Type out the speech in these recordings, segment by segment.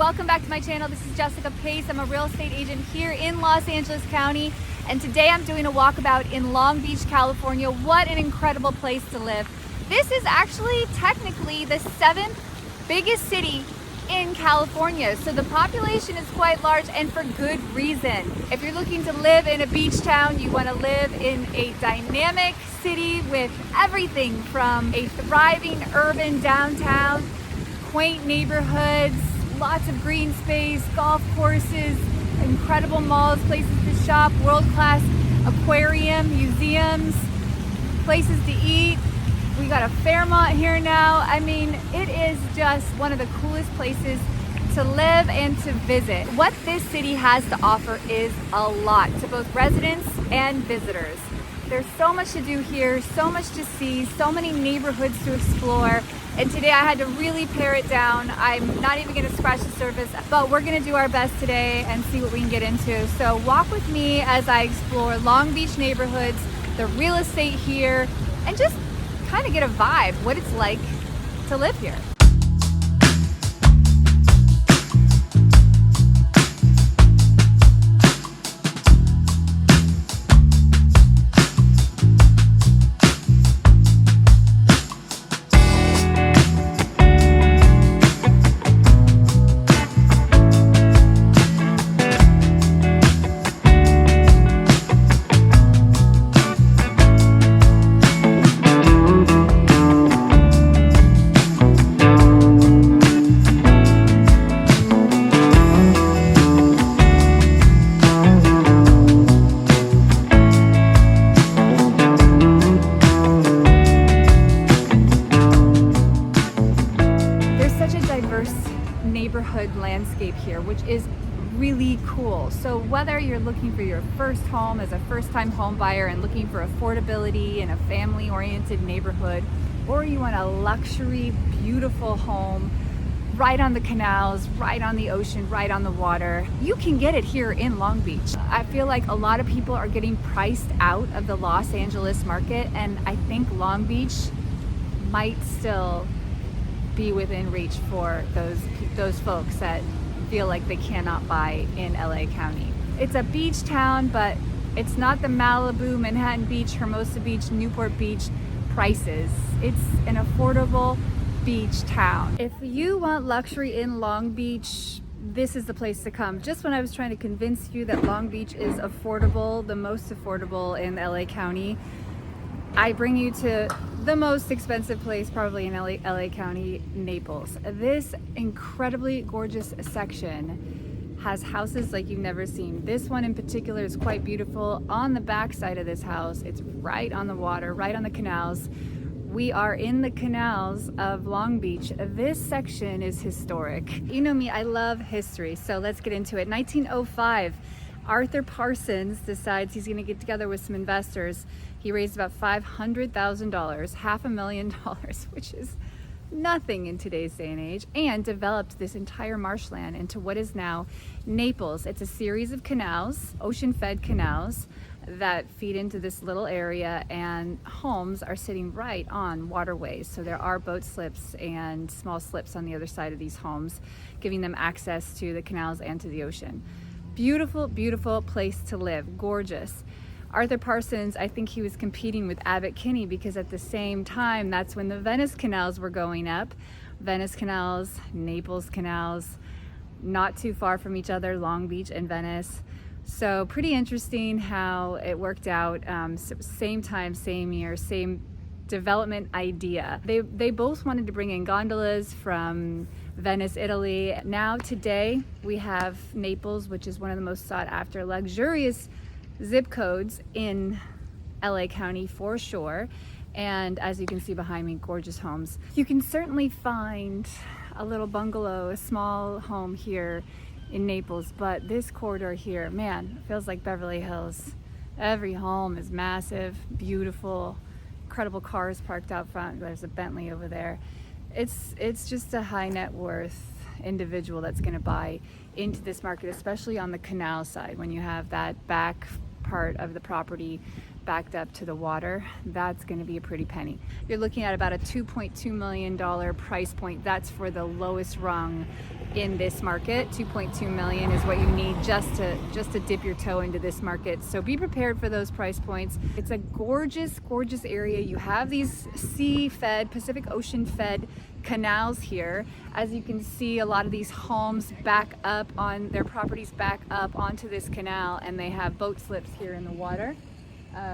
welcome back to my channel. This is Jessica Pace. I'm a real estate agent here in Los Angeles County, and today I'm doing a walkabout in Long Beach, California. What an incredible place to live. This is actually technically the 7th biggest city in California, so the population is quite large, and for good reason. If you're looking to live in a beach town, you want to live in a dynamic city with everything from a thriving urban downtown, quaint neighborhoods, lots of green space, golf courses, incredible malls, places to shop, world-class aquarium, museums, places to eat. We got a Fairmont here now. I mean, it is just one of the coolest places to live and to visit. What this city has to offer is a lot to both residents and visitors. There's so much to do here, so much to see, so many neighborhoods to explore. And today I had to really pare it down. I'm not even gonna scratch the surface, but we're gonna do our best today and see what we can get into. So walk with me as I explore Long Beach neighborhoods, the real estate here, and just kind of get a vibe, what it's like to live here. Neighborhood landscape here, which is really cool. So whether you're looking for your first home as a first-time home buyer and looking for affordability in a family-oriented neighborhood, or you want a luxury, beautiful home right on the canals, right on the ocean, right on the water, you can get it here in Long Beach. I feel like a lot of people are getting priced out of the Los Angeles market, and I think Long Beach might still be within reach for those folks that feel like they cannot buy in LA County. It's a beach town, but it's not the Malibu, Manhattan Beach, Hermosa Beach, Newport Beach prices. It's an affordable beach town. If you want luxury in Long Beach, this is the place to come. Just when I was trying to convince you that Long Beach is affordable, the most affordable in LA County, I bring you to the most expensive place probably in LA County, Naples. This incredibly gorgeous section has houses like you've never seen. This one in particular is quite beautiful. On the back side of this house, it's right on the water, right on the canals. We are in the canals of Long Beach. This section is historic. You know me, I love history, so let's get into it. 1905, Arthur Parsons decides he's gonna get together with some investors. He raised about $500,000, $500,000, which is nothing in today's day and age, and developed this entire marshland into what is now Naples. It's a series of canals, ocean-fed canals, that feed into this little area, and homes are sitting right on waterways. So there are boat slips and small slips on the other side of these homes, giving them access to the canals and to the ocean. Beautiful, beautiful place to live, gorgeous. Arthur Parsons, I think he was competing with Abbot Kinney because at the same time, that's when the Venice canals were going up. Venice canals, Naples canals, not too far from each other, Long Beach and Venice. So pretty interesting how it worked out. Same time, same year, same development idea. They both wanted to bring in gondolas from Venice, Italy. Now today we have Naples, which is one of the most sought after luxurious zip codes in LA County for sure. And as you can see behind me, gorgeous homes. You can certainly find a little bungalow, a small home here in Naples, but this corridor here, man, feels like Beverly Hills. Every home is massive, beautiful, incredible cars parked out front. There's a Bentley over there. It's just a high net worth individual that's gonna buy into this market, especially on the canal side. When you have that back part of the property backed up to the water, that's going to be a pretty penny. You're looking at about a $2.2 million price point. That's for the lowest rung in this market. 2.2 million is what you need just to dip your toe into this market. So be prepared for those price points. It's a gorgeous, gorgeous area. You have these sea-fed, Pacific Ocean-fed canals here. As you can see, a lot of these homes back up on their properties, back up onto this canal, and they have boat slips here in the water.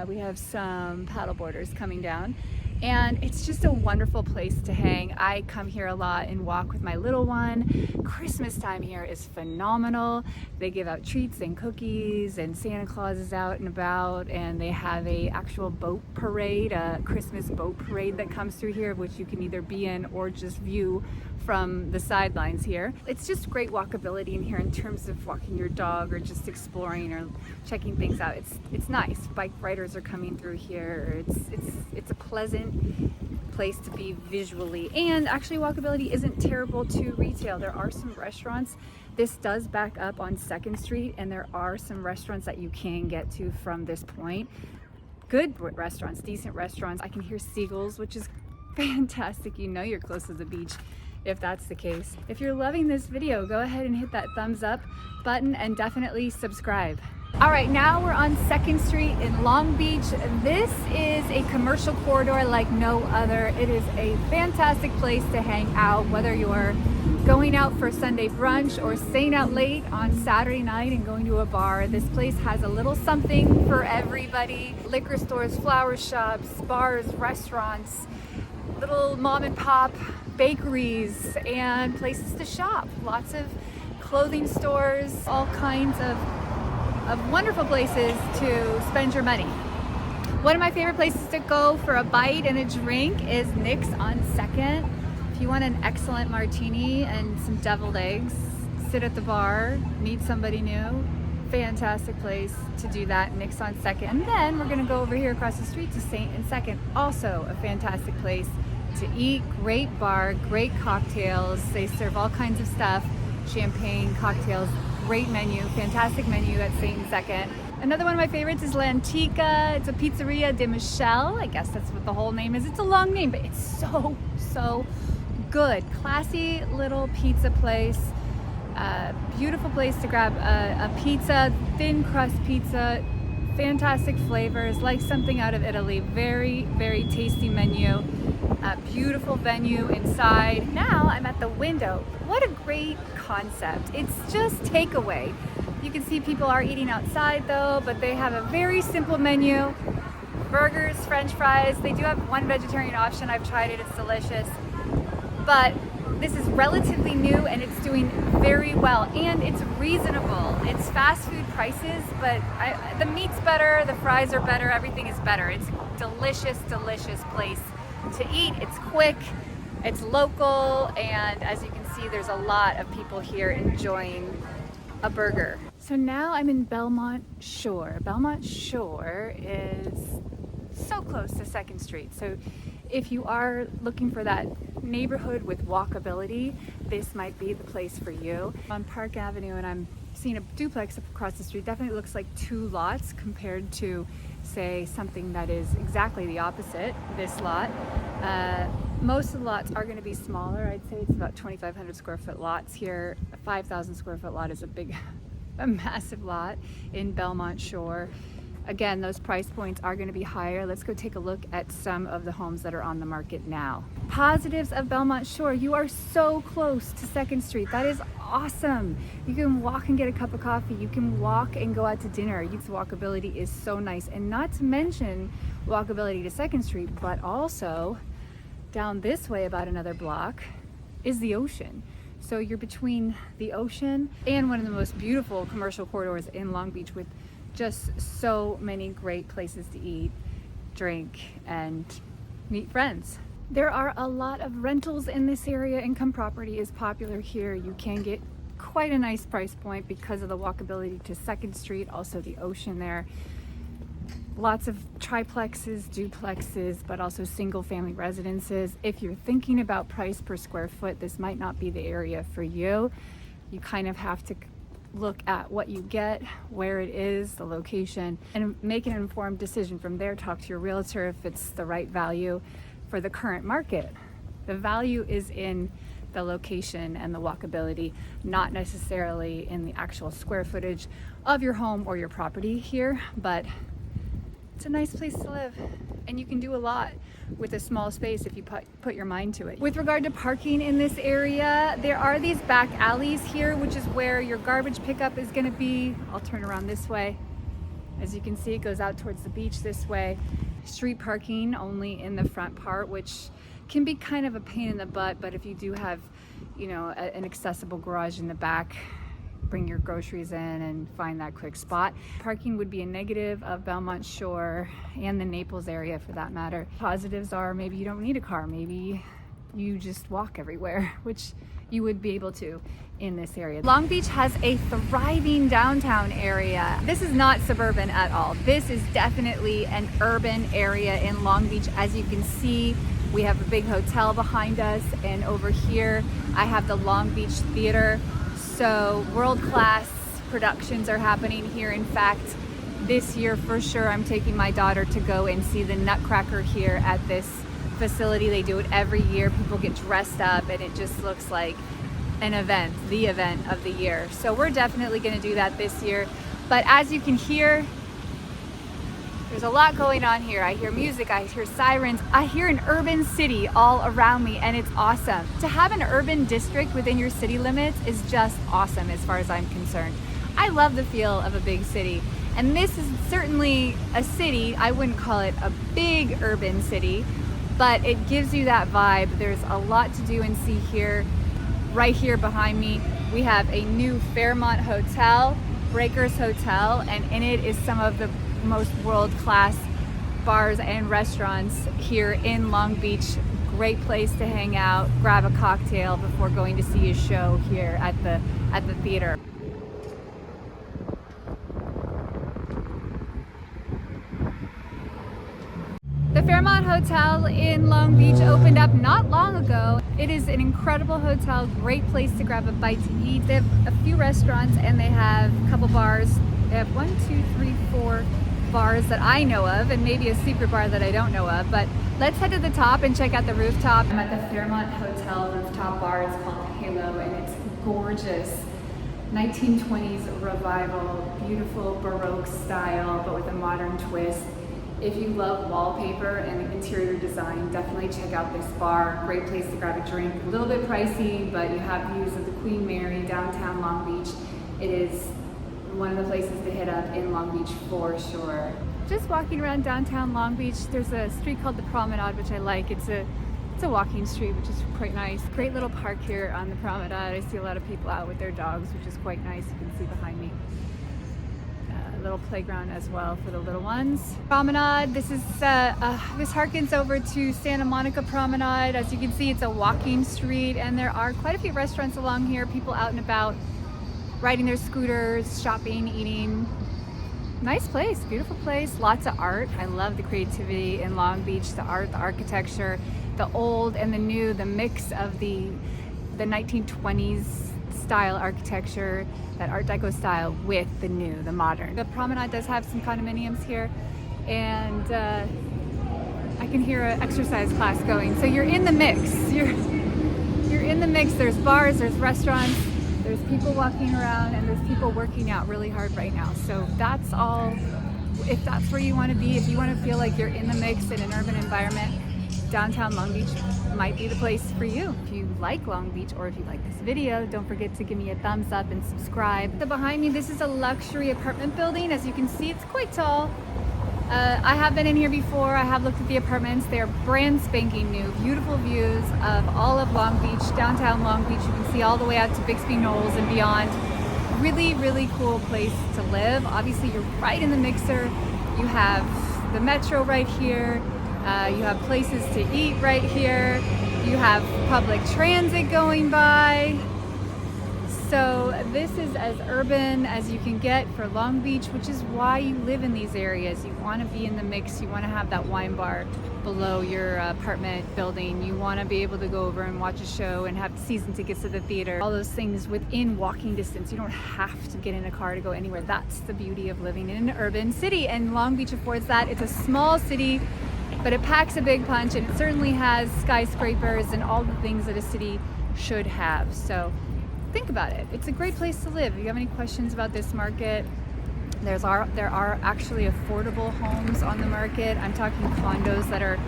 We have some paddle boarders coming down, and it's just a wonderful place to hang. I come here a lot and walk with my little one. Christmas time here is phenomenal. They give out treats and cookies, and Santa Claus is out and about, and they have a actual boat parade, a Christmas boat parade that comes through here, which you can either be in or just view from the sidelines here. It's just great walkability in here in terms of walking your dog or just exploring or checking things out. It's nice. Bike riders are coming through here. It's a pleasant place to be visually, and actually walkability isn't terrible to retail. There are some restaurants. This does back up on 2nd Street, and there are some restaurants that you can get to from this point. Good restaurants, decent restaurants. I can hear seagulls, which is fantastic. You know you're close to the beach if that's the case. If you're loving this video, go ahead and hit that thumbs up button and definitely subscribe. All right, now we're on 2nd Street in Long Beach. This is a commercial corridor like no other. It is a fantastic place to hang out, whether you're going out for Sunday brunch or staying out late on Saturday night and going to a bar. This place has a little something for everybody. Liquor stores, flower shops, bars, restaurants, little mom and pop bakeries, and places to shop. Lots of clothing stores, all kinds of wonderful places to spend your money. One of my favorite places to go for a bite and a drink is Nick's on 2nd. If you want an excellent martini and some deviled eggs, sit at the bar, meet somebody new, fantastic place to do that, Nick's on 2nd. And then we're gonna go over here across the street to St. and 2nd, also a fantastic place to eat. Great bar, great cocktails. They serve all kinds of stuff, champagne, cocktails, great menu, fantastic menu at St. and 2nd. Another one of my favorites is L'Antica. It's a Pizzeria de Michelle. I guess that's what the whole name is. It's a long name, but it's so good. Classy little pizza place. Beautiful place to grab a pizza, thin crust pizza, fantastic flavors, like something out of Italy. Very, very tasty menu. Beautiful venue inside. Now I'm at the window. What a great concept. It's just takeaway. You can see people are eating outside though, but they have a very simple menu. Burgers, French fries. They do have one vegetarian option. I've tried it, it's delicious. But this is relatively new and it's doing very well, and it's reasonable. It's fast food prices, but the meat's better, the fries are better, everything is better. It's delicious, delicious place to eat. It's quick, it's local, and as you can see, there's a lot of people here enjoying a burger. So now I'm in Belmont Shore. Belmont Shore is so close to 2nd Street. So if you are looking for that neighborhood with walkability, this might be the place for you. On Park Avenue, and I'm seeing a duplex across the street. Definitely looks like 2 lots compared to, say, something that is exactly the opposite, this lot. Most of the lots are going to be smaller. I'd say it's about 2,500 square foot lots here. A 5,000 square foot lot is a massive lot in Belmont Shore. Again, those price points are going to be higher. Let's go take a look at some of the homes that are on the market now. Positives of Belmont Shore: you are so close to 2nd Street. That is awesome. You can walk and get a cup of coffee. You can walk and go out to dinner. Walkability is so nice. And not to mention walkability to 2nd Street, but also down this way about another block is the ocean. So you're between the ocean and one of the most beautiful commercial corridors in Long Beach, with just so many great places to eat, drink, and meet friends. There are a lot of rentals in this area. Income property is popular here. You can get quite a nice price point because of the walkability to 2nd Street, also the ocean there. Lots of triplexes, duplexes, but also single family residences. If you're thinking about price per square foot, this might not be the area for you. You kind of have to look at what you get, where it is, the location, and make an informed decision from there. Talk to your realtor if it's the right value for the current market. The value is in the location and the walkability, not necessarily in the actual square footage of your home or your property here, but it's a nice place to live, and you can do a lot with a small space if you put your mind to it. With regard to parking in this area, there are these back alleys here, which is where your garbage pickup is going to be. I'll turn around this way. As you can see, it goes out towards the beach this way. Street parking only in the front part, which can be kind of a pain in the butt, but if you do have, you know, an accessible garage in the back, bring your groceries in and find that quick spot. Parking would be a negative of Belmont Shore and the Naples area for that matter. Positives are maybe you don't need a car, maybe you just walk everywhere, which you would be able to in this area. Long Beach has a thriving downtown area. This is not suburban at all. This is definitely an urban area in Long Beach. As you can see, we have a big hotel behind us, and over here I have the Long Beach Theater. So world-class productions are happening here. In fact, this year for sure I'm taking my daughter to go and see the Nutcracker here at this facility. They do it every year. People get dressed up and it just looks like an event, the event of the year. So we're definitely going to do that this year. But as you can hear, there's a lot going on here. I hear music, I hear sirens, I hear an urban city all around me, and it's awesome. To have an urban district within your city limits is just awesome as far as I'm concerned. I love the feel of a big city, and this is certainly a city. I wouldn't call it a big urban city, but it gives you that vibe. There's a lot to do and see here. Right here behind me, we have a new Fairmont Hotel, Breakers Hotel, and in it is some of the most world-class bars and restaurants here in Long Beach. Great place to hang out, grab a cocktail before going to see a show here at the theater. The Fairmont Hotel in Long Beach opened up not long ago. It is an incredible hotel, great place to grab a bite to eat. They have a few restaurants and they have a couple bars. They have 1, 2, 3, 4 bars that I know of, and maybe a secret bar that I don't know of, but let's head to the top and check out the rooftop. I'm at the Fairmont Hotel rooftop bar. It's called Halo, and it's gorgeous. 1920s revival, beautiful Baroque style, but with a modern twist. If you love wallpaper and interior design, definitely check out this bar. Great place to grab a drink. A little bit pricey, but you have views of the Queen Mary, downtown Long Beach. It is one of the places to hit up in Long Beach for sure. Just walking around downtown Long Beach, there's a street called the Promenade, which I like. It's a walking street, which is quite nice. Great little park here on the Promenade. I see a lot of people out with their dogs, which is quite nice. You can see behind me. Little playground as well for the little ones. Promenade, this harkens over to Santa Monica Promenade. As you can see, it's a walking street, and there are quite a few restaurants along here, people out and about riding their scooters, shopping, eating. Nice place, beautiful place, lots of art. I love the creativity in Long Beach, the art, the architecture, the old and the new, the mix of the 1920s style architecture, that Art Deco style with the new, the modern. The Promenade does have some condominiums here, and I can hear an exercise class going. So you're in the mix. You're in the mix. There's bars, there's restaurants, there's people walking around, and there's people working out really hard right now. So that's all. If that's where you want to be, if you want to feel like you're in the mix in an urban environment, downtown Long Beach might be the place for you. If you like Long Beach, or if you like this video, don't forget to give me a thumbs up and subscribe. So behind me, this is a luxury apartment building. As you can see, it's quite tall. I have been in here before. I have looked at the apartments. They're brand spanking new, beautiful views of all of Long Beach, downtown Long Beach. You can see all the way out to Bixby Knolls and beyond. Really, really cool place to live. Obviously, you're right in the mixer. You have the metro right here. You have places to eat right here. You have public transit going by. So this is as urban as you can get for Long Beach, which is why you live in these areas. You want to be in the mix. You want to have that wine bar below your apartment building. You want to be able to go over and watch a show and have season tickets to the theater. All those things within walking distance. You don't have to get in a car to go anywhere. That's the beauty of living in an urban city, and Long Beach affords that. It's a small city, but it packs a big punch, and it certainly has skyscrapers and all the things that a city should have. So think about it. It's a great place to live. If you have any questions about this market, there are actually affordable homes on the market. I'm talking condos that are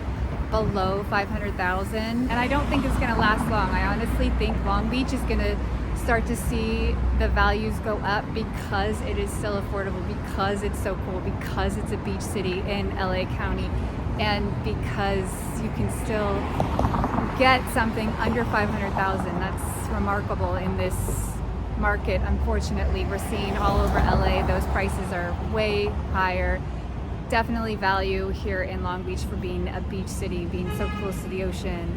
below $500,000, and I don't think it's going to last long. I honestly think Long Beach is going to start to see the values go up because it is still affordable, because it's so cool, because it's a beach city in LA County, and because you can still get something under $500,000. That's remarkable in this market. Unfortunately, we're seeing all over LA those prices are way higher. Definitely value here in Long Beach for being a beach city, being so close to the ocean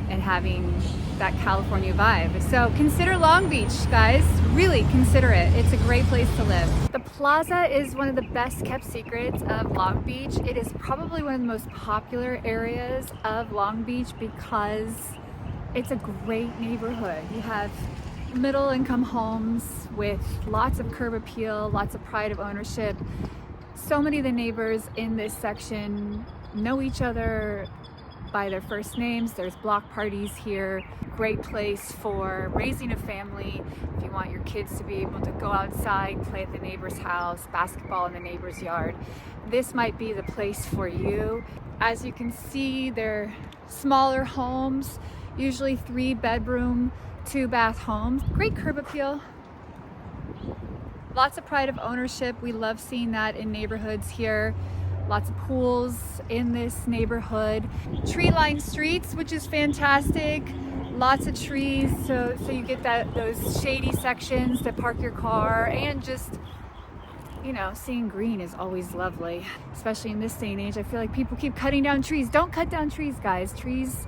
and having that California vibe. So consider Long Beach, guys. Really consider it. It's a great place to live. The Plaza is one of the best kept secrets of Long Beach. It is probably one of the most popular areas of Long Beach because it's a great neighborhood. You have middle income homes with lots of curb appeal, lots of pride of ownership. So many of the neighbors in this section know each other by their first names. There's block parties here. Great place for raising a family. If you want your kids to be able to go outside, play at the neighbor's house, basketball in the neighbor's yard, this might be the place for you. As you can see, they're smaller homes, usually 3-bedroom, 2-bath homes. Great curb appeal. Lots of pride of ownership. We love seeing that in neighborhoods here. Lots of pools in this neighborhood. Tree-lined streets, which is fantastic. Lots of trees, so you get those shady sections to park your car, and just, you know, seeing green is always lovely, especially in this day and age. I feel like people keep cutting down trees. Don't cut down trees, guys. Trees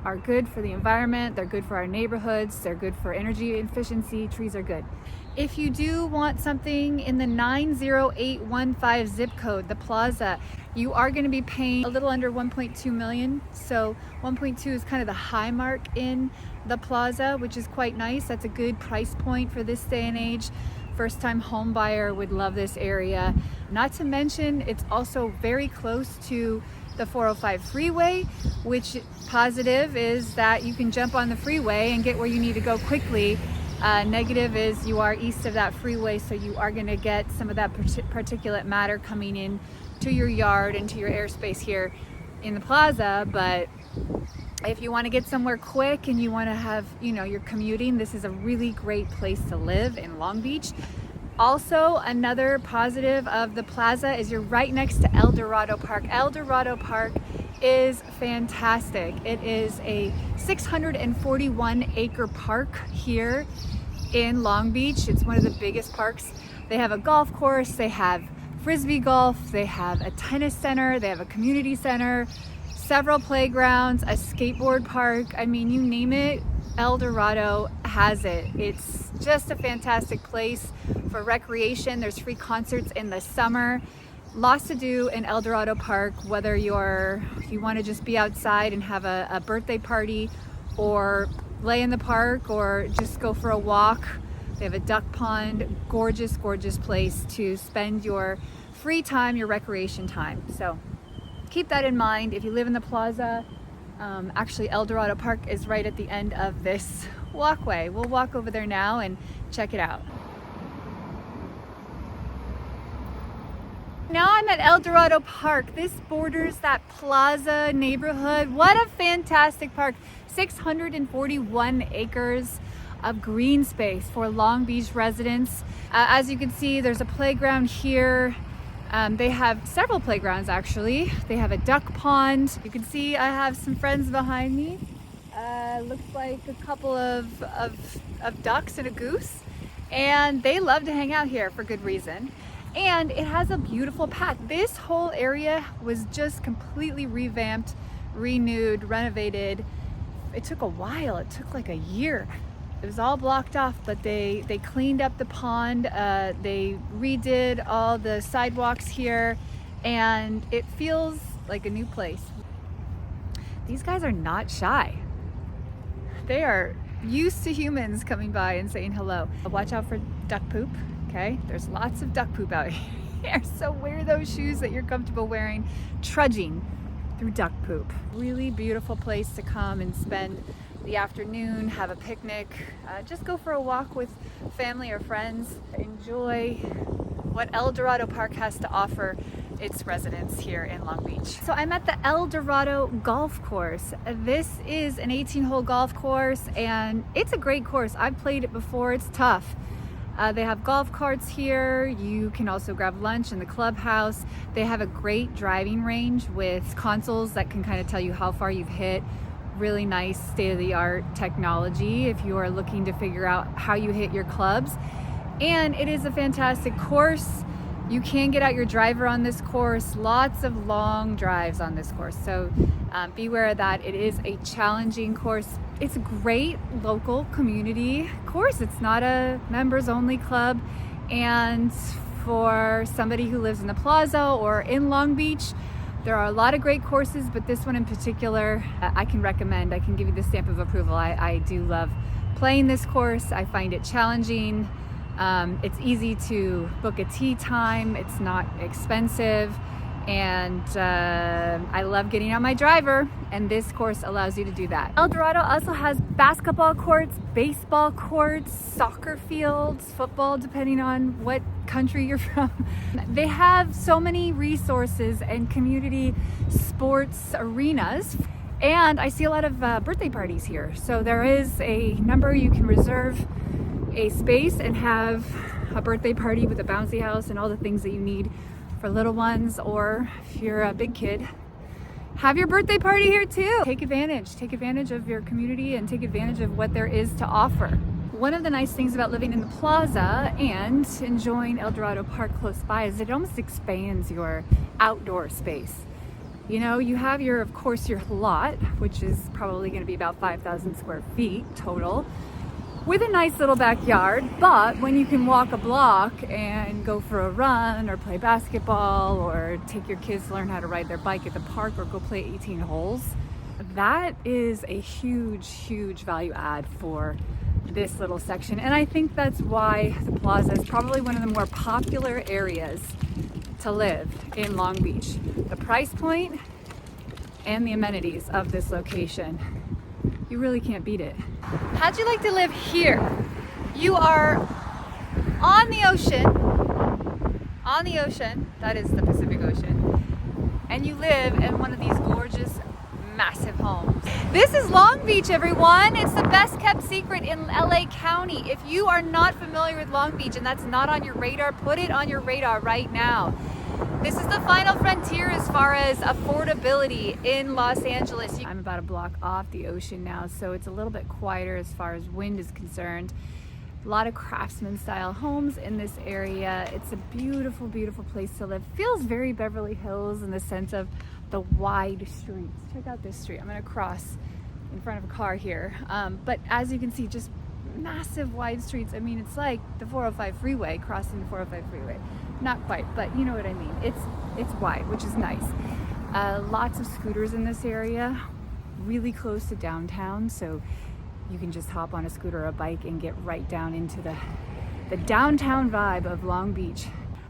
are good for the environment. They're good for our neighborhoods. They're good for energy efficiency. Trees are good. If you do want something in the 90815 zip code, the Plaza, you are going to be paying a little under 1.2 million. So 1.2 is kind of the high mark in the Plaza, which is quite nice. That's a good price point for this day and age. First time home buyer would love this area. Not to mention, it's also very close to the 405 freeway, which positive is that you can jump on the freeway and get where you need to go quickly. Negative is you are east of that freeway, so you are going to get some of that particulate matter coming in to your yard and to your airspace here in the Plaza. But if you want to get somewhere quick and you want to have, you know, you're commuting, this is a really great place to live in Long Beach. Also, another positive of the Plaza is you're right next to El Dorado Park. El Dorado Park is fantastic. It is a 641-acre park here in Long Beach. It's one of the biggest parks. They have a golf course, they have frisbee golf, they have a tennis center, they have a community center, several playgrounds, a skateboard park. I mean, you name it, El Dorado has it. It's just a fantastic place for recreation. There's free concerts in the summer. Lots to do in El Dorado Park, whether you want to just be outside and have a birthday party, or lay in the park, or just go for a walk. They have a duck pond. Gorgeous, gorgeous place to spend your free time, your recreation time. So keep that in mind if you live in the Plaza. Actually, El Dorado Park is right at the end of this walkway. We'll walk over there now and check it out. Now I'm at El Dorado Park. This borders that Plaza neighborhood. What a fantastic park. 641 acres of green space for Long Beach residents. As you can see, there's a playground here. They have several playgrounds actually. They have a duck pond. You can see I have some friends behind me. Looks like a couple of ducks and a goose. And they love to hang out here for good reason. And it has a beautiful path. This whole area was just completely revamped, renewed, renovated. It took a while. It took like a year. It was all blocked off, but they cleaned up the pond. They redid all the sidewalks here, and it feels like a new place. These guys are not shy. They are used to humans coming by and saying hello. Watch out for duck poop. Okay, there's lots of duck poop out here, so wear those shoes that you're comfortable wearing, trudging through duck poop. Really beautiful place to come and spend the afternoon, have a picnic, just go for a walk with family or friends. Enjoy what El Dorado Park has to offer its residents here in Long Beach. So I'm at the El Dorado Golf Course. This is an 18-hole golf course, and it's a great course. I've played it before. It's tough. They have golf carts here. You can also grab lunch in the clubhouse. They have a great driving range with consoles that can kind of tell you how far you've hit. Really nice state-of-the-art technology if you are looking to figure out how you hit your clubs. And it is a fantastic course. You can get out your driver on this course. Lots of long drives on this course. So beware of that. It is a challenging course. It's a great local community course. It's not a members only club. And for somebody who lives in the Plaza or in Long Beach, there are a lot of great courses, but this one in particular, I can recommend. I can give you the stamp of approval. I do love playing this course. I find it challenging. It's easy to book a tee time. It's not expensive. And I love getting on my driver, and this course allows you to do that. El Dorado also has basketball courts, baseball courts, soccer fields, football, depending on what country you're from. They have so many resources and community sports arenas, and I see a lot of birthday parties here. So there is a number you can reserve a space and have a birthday party with a bouncy house and all the things that you need for little ones, or if you're a big kid, have your birthday party here too. Take advantage of your community and take advantage of what there is to offer. One of the nice things about living in the Plaza and enjoying El Dorado Park close by is it almost expands your outdoor space. You know, you have of course, your lot, which is probably going to be about 5,000 square feet total, with a nice little backyard. But when you can walk a block and go for a run or play basketball or take your kids to learn how to ride their bike at the park or go play 18 holes, that is a huge value add for this little section. And I think that's why the Plaza is probably one of the more popular areas to live in Long Beach. The price point and the amenities of this location, you really can't beat it. How'd you like to live here? You are on the ocean, that is the Pacific Ocean, and you live in one of these gorgeous, massive homes. This is Long Beach, everyone. It's the best kept secret in LA County. If you are not familiar with Long Beach and that's not on your radar, put it on your radar right now. This is the final frontier as far as affordability in Los Angeles. I'm about a block off the ocean now, so it's a little bit quieter as far as wind is concerned. A lot of craftsman style homes in this area. It's a beautiful place to live. Feels very Beverly Hills in the sense of the wide streets. Check out this street. I'm gonna cross in front of a car here. But as you can see, just massive wide streets. I mean, it's like the 405 freeway, crossing the 405 freeway. Not quite, but you know what I mean. It's wide, which is nice. Lots of scooters in this area, really close to downtown, so you can just hop on a scooter or a bike and get right down into the downtown vibe of Long Beach.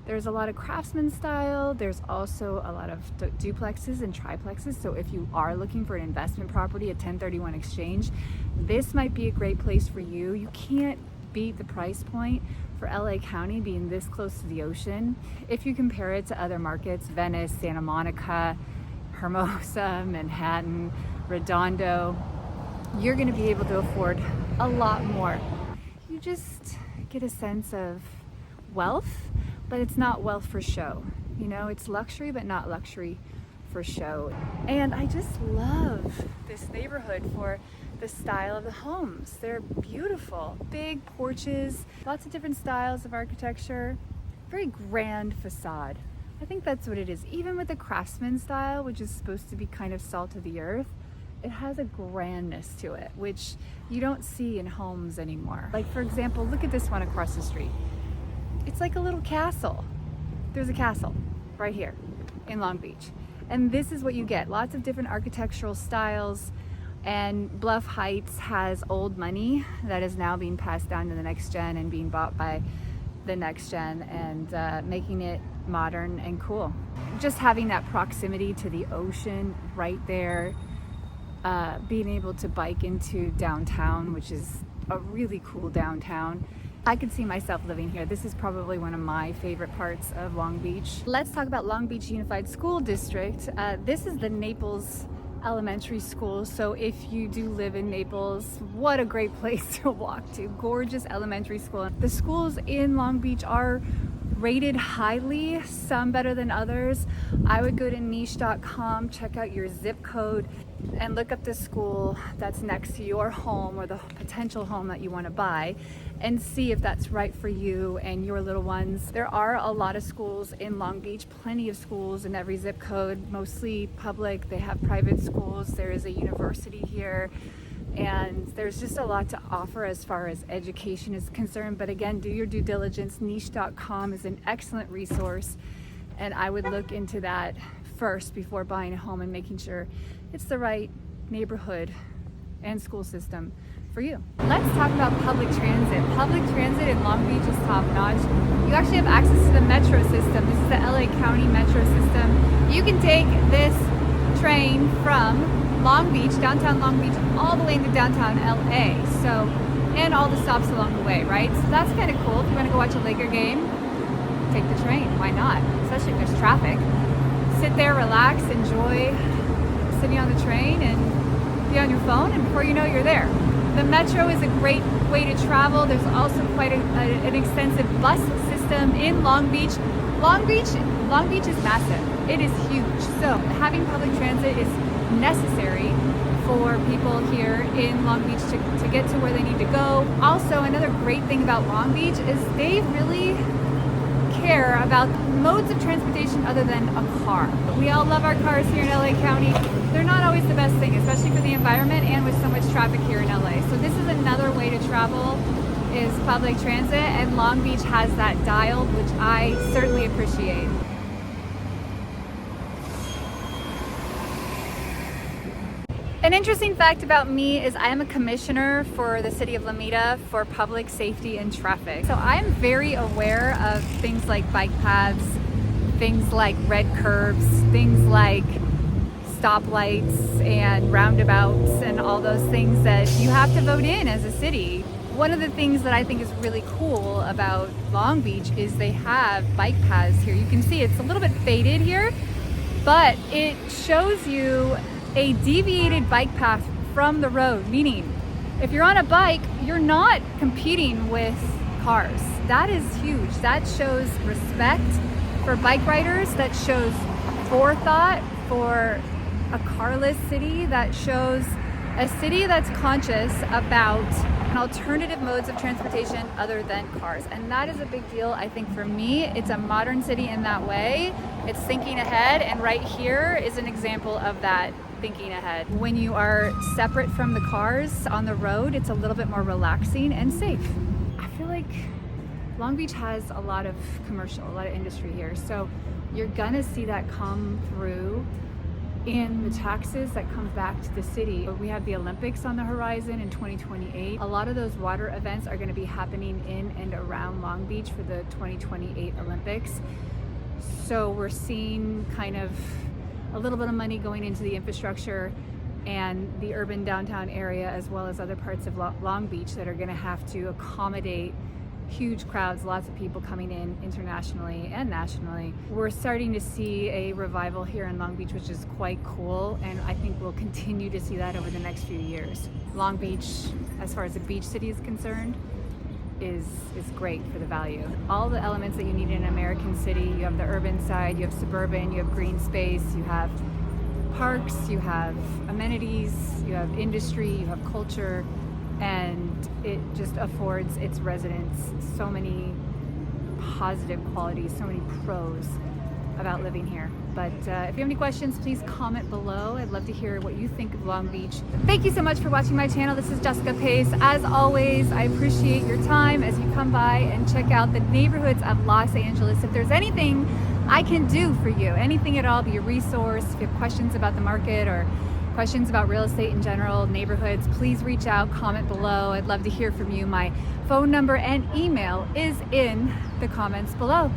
There's a lot of craftsman style. There's also a lot of duplexes and triplexes. So if you are looking for an investment property, a 1031 exchange, this might be a great place for you. You can't beat the price point for LA County being this close to the ocean. If you compare it to other markets, Venice, Santa Monica, Hermosa, Manhattan, Redondo, you're gonna be able to afford a lot more. You just get a sense of wealth, but it's not wealth for show. You know, it's luxury, but not luxury for show. And I just love this neighborhood for the style of the homes. They're beautiful, big porches, lots of different styles of architecture, very grand facade. I think that's what it is. Even with the craftsman style, which is supposed to be kind of salt of the earth, it has a grandness to it, which you don't see in homes anymore. Like, for example, look at this one across the street. It's like a little castle. There's a castle right here in Long Beach. And this is what you get. Lots of different architectural styles. And Bluff Heights has old money that is now being passed down to the next gen and being bought by the next gen, and making it modern and cool. Just having that proximity to the ocean right there being able to bike into downtown, which is a really cool downtown. I could see myself living here. This is probably one of my favorite parts of Long Beach. Let's talk about Long Beach Unified School District. This is the Naples Elementary School. So if you do live in Naples, what a great place to walk to. Gorgeous elementary school. The schools in Long Beach are rated highly, some better than others. I would go to niche.com, check out your zip code, and look up the school that's next to your home or the potential home that you want to buy, and see if that's right for you and your little ones. There are a lot of schools in Long Beach, plenty of schools in every zip code, mostly public. They have private schools. There is a university here. And there's just a lot to offer as far as education is concerned. But again, do your due diligence. Niche.com is an excellent resource. And I would look into that first before buying a home and making sure it's the right neighborhood and school system for you. Let's talk about public transit. Public transit in Long Beach is top notch. You actually have access to the metro system. This is the LA County metro system. You can take this train from Long Beach, downtown Long Beach, all the way into downtown LA. So, and all the stops along the way, right? So that's kind of cool. If you want to go watch a Laker game, take the train. Why not? Especially if there's traffic. Sit there, relax, enjoy sitting on the train, and be on your phone, and before you know, you're there. The metro is a great way to travel. There's also quite an extensive bus system in Long Beach. Long Beach is massive. It is huge. So having public transit is necessary for people here in Long Beach to get to where they need to go. Also, another great thing about Long Beach is they really care about modes of transportation other than a car. We all love our cars here in LA County. They're not always the best thing, especially for the environment and with so much traffic here in LA. So this is another way to travel, is public transit, and Long Beach has that dialed, which I certainly appreciate. An interesting fact about me is I am a commissioner for the city of Lomita for public safety and traffic. So I am very aware of things like bike paths, things like red curbs, things like stoplights and roundabouts and all those things that you have to vote in as a city. One of the things that I think is really cool about Long Beach is they have bike paths here. You can see it's a little bit faded here, but it shows you a deviated bike path from the road, meaning if you're on a bike, you're not competing with cars. That is huge. That shows respect for bike riders. That shows forethought for a carless city. That shows a city that's conscious about alternative modes of transportation other than cars. And that is a big deal, I think, for me. It's a modern city in that way. It's thinking ahead, and right here is an example of that thinking ahead. When you are separate from the cars on the road, it's a little bit more relaxing and safe. I feel like Long Beach has a lot of commercial, a lot of industry here. So you're gonna see that come through in the taxes that come back to the city. We have the Olympics on the horizon in 2028. A lot of those water events are going to be happening in and around Long Beach for the 2028 Olympics. So we're seeing kind of a little bit of money going into the infrastructure and the urban downtown area, as well as other parts of Long Beach that are going to have to accommodate huge crowds, lots of people coming in internationally and nationally. We're starting to see a revival here in Long Beach, which is quite cool, and I think we'll continue to see that over the next few years. Long Beach, as far as a beach city is concerned, is great for the value. All the elements that you need in an American city. You have the urban side, you have suburban, you have green space, you have parks, you have amenities, you have industry, you have culture, and it just affords its residents so many positive qualities, so many pros about living here. But if you have any questions, please comment below. I'd love to hear what you think of Long Beach. Thank you so much for watching my channel. This is Jessica Pace. As always, I appreciate your time as you come by and check out the neighborhoods of Los Angeles. If there's anything I can do for you, anything at all, be a resource, if you have questions about the market or questions about real estate in general, neighborhoods, please reach out, comment below. I'd love to hear from you. My phone number and email is in the comments below.